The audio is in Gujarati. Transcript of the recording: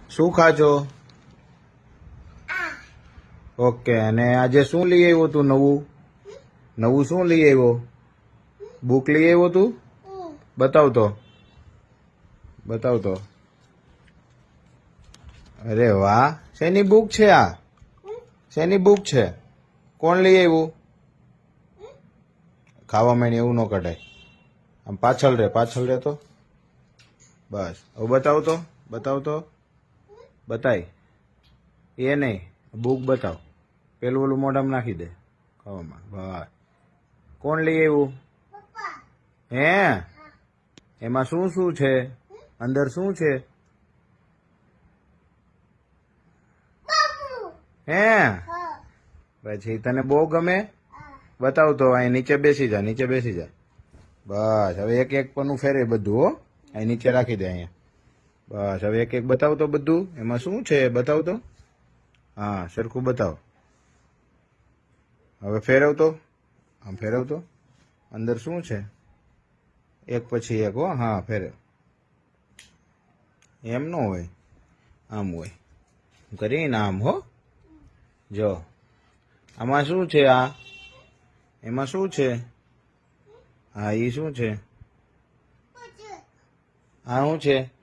શું ખાજો? ઓકે. અને આજે શું લઈ આવ્યો તું નવું? નવું શું લઈ આવ્યો? બુક લઈ આવ્યો તું? બતાવતો બતાવતો. અરે વાહ, શેની બુક છે આ? શેની બુક છે? કોણ લઈ આવ્યું? ખાવા માંડી એવું ન કઢાય. આમ પાછળ રે તો બસ. હવે બતાવતો બતાવતો બતાય. એ નહીં, બુક બતાવ. પેલું ઓલું મોઢામાં નાખી દે ખાવામાં. બસ. કોણ લઈ આવ્યું? હે? એમાં શું શું છે? અંદર શું છે? હે? પછી તને બહુ ગમે? બતાવ તો. અહીં નીચે બેસી જા, નીચે બેસી જા. બસ. હવે એક એક પનું ફેરે બધું. હો, અહીં નીચે રાખી દે. અહીંયા બસ. હવે એક એક બતાવ તો બધું. એમાં શું છે બતાવ તો. હા, સરખું બતાવ. હવે ફેરવતો. આમ ફેરવતો. અંદર શું છે? એક પછી એક. હો, હા, ફેરવ. એમ ન હોય, આમ હોય. કરીને આમ. હો, જો આમાં શું છે? આ એમાં શું છે? હા, એ શું છે? આ શું છે?